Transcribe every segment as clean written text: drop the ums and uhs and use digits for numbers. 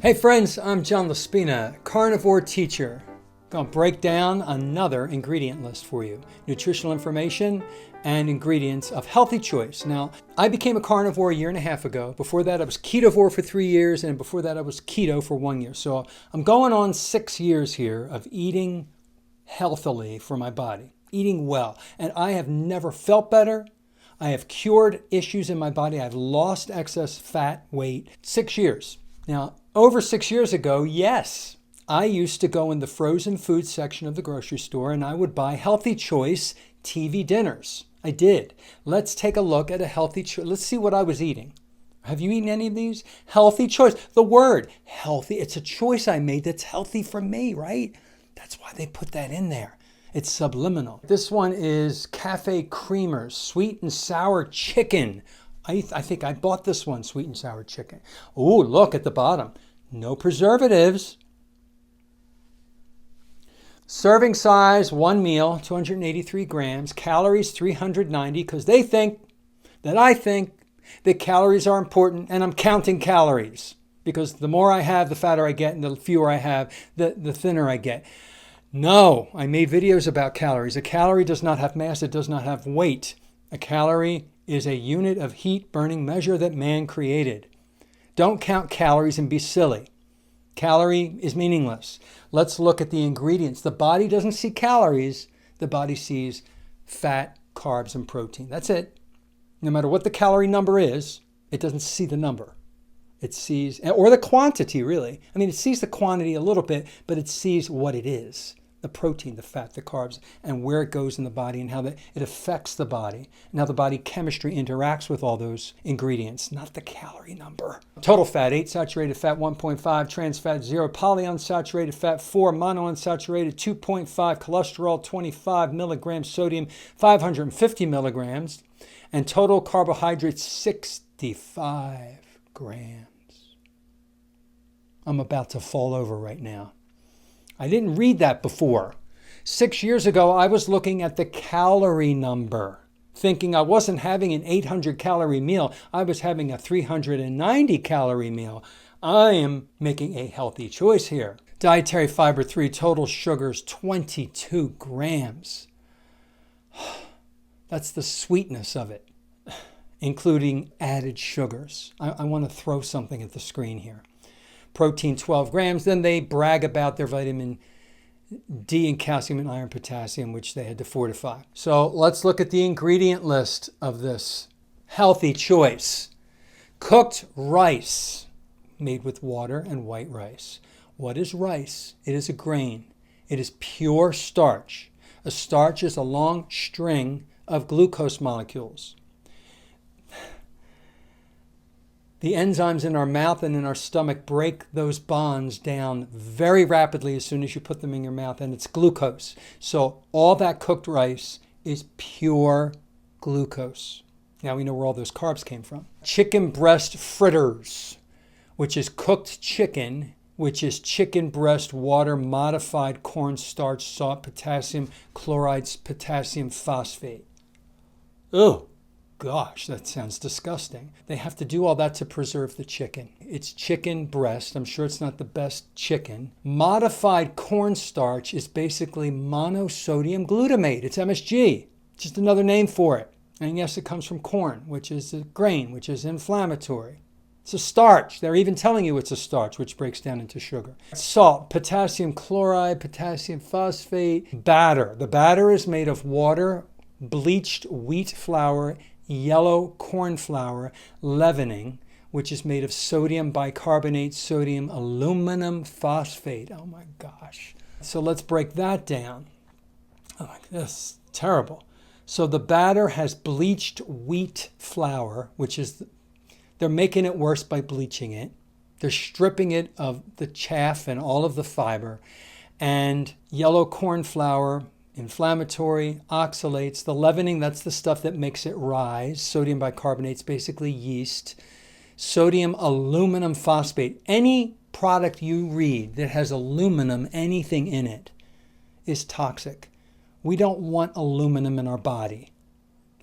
Hey friends, I'm John Laspina, carnivore teacher. Going to break down another ingredient list for you. Nutritional information and ingredients of healthy choice. Now, I became a carnivore a year and a half ago. Before that, I was ketovore for 3 years, and before that, I was keto for 1 year. So I'm going on 6 years here of eating healthily for my body, eating well. And I have never felt better. I have cured issues in my body. I've lost excess fat, weight. 6 years. Now, over 6 years ago, yes, I used to go in the frozen food section of the grocery store and I would buy Healthy Choice TV dinners. I did. Let's take a look at a Healthy Choice. Let's see what I was eating. Have you eaten any of these? Healthy Choice. The word healthy, it's a choice I made that's healthy for me, right? That's why they put that in there. It's subliminal. This one is Cafe Creamers, sweet and sour chicken. I think I bought this one, sweet and sour chicken. Oh, look at the bottom. No preservatives. Serving size, one meal, 283 grams. Calories, 390, because I think that calories are important, and I'm counting calories. Because the more I have, the fatter I get, and the fewer I have, the thinner I get. No, I made videos about calories. A calorie does not have mass. It does not have weight. A calorie is a unit of heat burning measure that man created. Don't count calories and be silly. Calorie is meaningless. Let's look at the ingredients. The body doesn't see calories. The body sees fat, carbs, and protein. That's it. No matter what the calorie number is, it doesn't see the number. It sees, or the quantity really. I mean, it sees the quantity a little bit, but it sees what it is. The protein, the fat, the carbs, and where it goes in the body and how it affects the body and how the body chemistry interacts with all those ingredients, not the calorie number. Total fat, 8, saturated fat 1.5, trans fat 0, polyunsaturated fat 4, monounsaturated 2.5, cholesterol 25 milligrams, sodium 550 milligrams, and total carbohydrates 65 grams. I'm about to fall over right now. I didn't read that before. 6 years ago, I was looking at the calorie number, thinking I wasn't having an 800 calorie meal. I was having a 390 calorie meal. I am making a healthy choice here. Dietary fiber 3, total sugars 22 grams. That's the sweetness of it, including added sugars. I want to throw something at the screen here. Protein 12 grams. Then they brag about their vitamin D and calcium and iron, potassium, which they had to fortify. So let's look at the ingredient list of this Healthy Choice. Cooked rice made with water and white rice. What is rice? It is a grain. It is pure starch. A starch is a long string of glucose molecules. The enzymes in our mouth and in our stomach break those bonds down very rapidly as soon as you put them in your mouth, and it's glucose. So all that cooked rice is pure glucose. Now we know where all those carbs came from. Chicken breast fritters, which is cooked chicken, which is chicken breast water, modified cornstarch, salt, potassium chloride, potassium phosphate. Ugh. Gosh, that sounds disgusting. They have to do all that to preserve the chicken. It's chicken breast. I'm sure it's not the best chicken. Modified cornstarch is basically monosodium glutamate. It's MSG, just another name for it. And yes, it comes from corn, which is a grain, which is inflammatory. It's a starch. They're even telling you it's a starch, which breaks down into sugar. Salt, potassium chloride, potassium phosphate, batter. The batter is made of water, bleached wheat flour, yellow corn flour, leavening, which is made of sodium bicarbonate, sodium aluminum phosphate. Oh my gosh. So let's break that down. Oh, this is terrible. So the batter has bleached wheat flour, which is, they're making it worse by bleaching it. They're stripping it of the chaff and all of the fiber. And yellow corn flour, inflammatory, oxalates, the leavening, that's the stuff that makes it rise. Sodium bicarbonate is basically yeast. Sodium aluminum phosphate. Any product you read that has aluminum, anything in it, is toxic. We don't want aluminum in our body.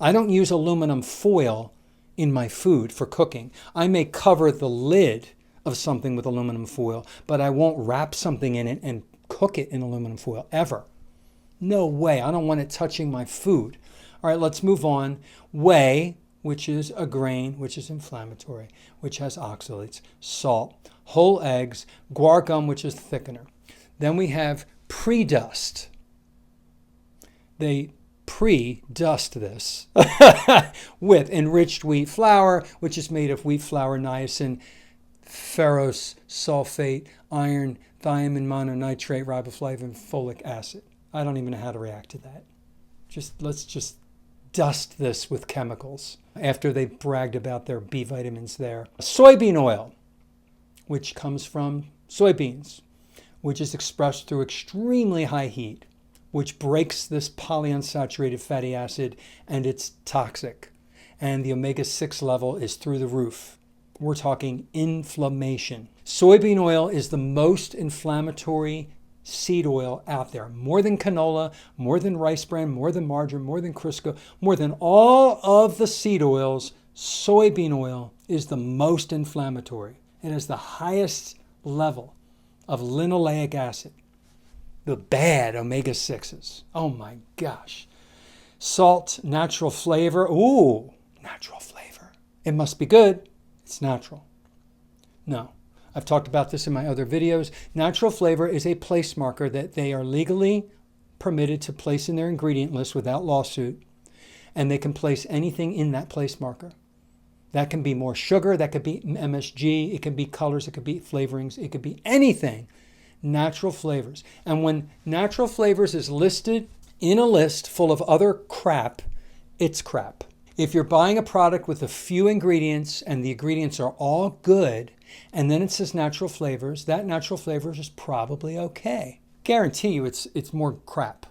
I don't use aluminum foil in my food for cooking. I may cover the lid of something with aluminum foil, but I won't wrap something in it and cook it in aluminum foil, ever. No way. I don't want it touching my food. All right, let's move on. Whey, which is a grain, which is inflammatory, which has oxalates, salt, whole eggs, guar gum, which is thickener. Then we have pre-dust. They pre-dust this with enriched wheat flour, which is made of wheat flour, niacin, ferrous sulfate, iron, thiamine mononitrate, riboflavin, folic acid. I don't even know how to react to that. Let's just dust this with chemicals after they bragged about their B vitamins there. Soybean oil, which comes from soybeans, which is expressed through extremely high heat, which breaks this polyunsaturated fatty acid, and it's toxic. And the omega-6 level is through the roof. We're talking inflammation. Soybean oil is the most inflammatory seed oil out there. More than canola, more than rice bran, more than margarine, more than Crisco, more than all of the seed oils, soybean oil is the most inflammatory. It has the highest level of linoleic acid, the bad omega-6s. Oh my gosh. Salt, natural flavor. Ooh, natural flavor. It must be good. It's natural. No. I've talked about this in my other videos. Natural flavor is a place marker that they are legally permitted to place in their ingredient list without lawsuit, and they can place anything in that place marker. That can be more sugar, that could be MSG, it could be colors, it could be flavorings, it could be anything. Natural flavors. And when natural flavors is listed in a list full of other crap, it's crap. If you're buying a product with a few ingredients and the ingredients are all good, and then it says natural flavors, that natural flavors is probably okay. Guarantee you it's more crap.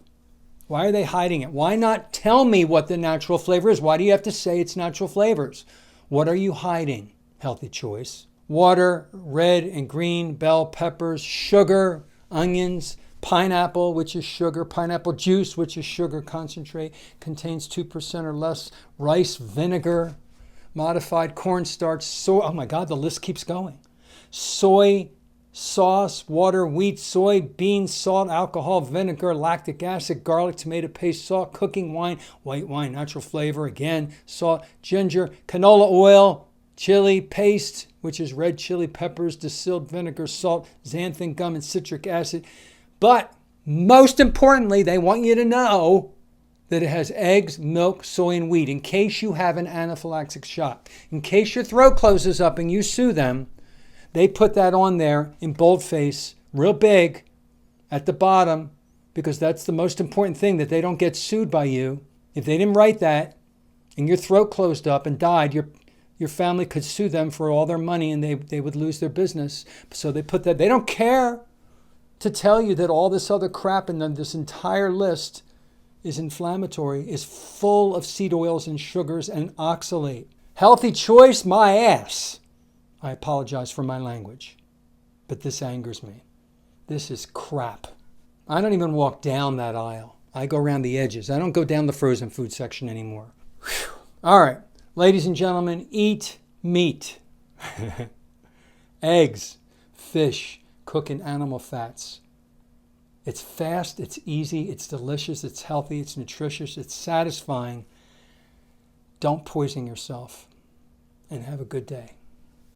Why are they hiding it? Why not tell me what the natural flavor is? Why do you have to say it's natural flavors? What are you hiding? Healthy choice. Water, red and green bell peppers, sugar, onions, pineapple, which is sugar, pineapple juice, which is sugar concentrate, contains 2% or less, rice vinegar, modified cornstarch, soy. Oh my God, the list keeps going. Soy sauce, water, wheat, soy, beans, salt, alcohol, vinegar, lactic acid, garlic, tomato paste, salt, cooking wine, white wine, natural flavor, again, salt, ginger, canola oil, chili paste, which is red chili peppers, distilled vinegar, salt, xanthan gum, and citric acid. But most importantly, they want you to know that it has eggs, milk, soy, and wheat in case you have an anaphylactic shock. In case your throat closes up and you sue them, they put that on there in boldface, real big, at the bottom, because that's the most important thing, that they don't get sued by you. If they didn't write that and your throat closed up and died, your family could sue them for all their money and they would lose their business. So they put that. They don't care to tell you that all this other crap and then this entire list is inflammatory, is full of seed oils and sugars and oxalate. Healthy choice, my ass. I apologize for my language, but this angers me. This is crap. I don't even walk down that aisle. I go around the edges. I don't go down the frozen food section anymore. Whew. All right, ladies and gentlemen, eat meat. Eggs, fish, cook in animal fats. It's fast, it's easy, it's delicious, it's healthy, it's nutritious, it's satisfying. Don't poison yourself, and have a good day.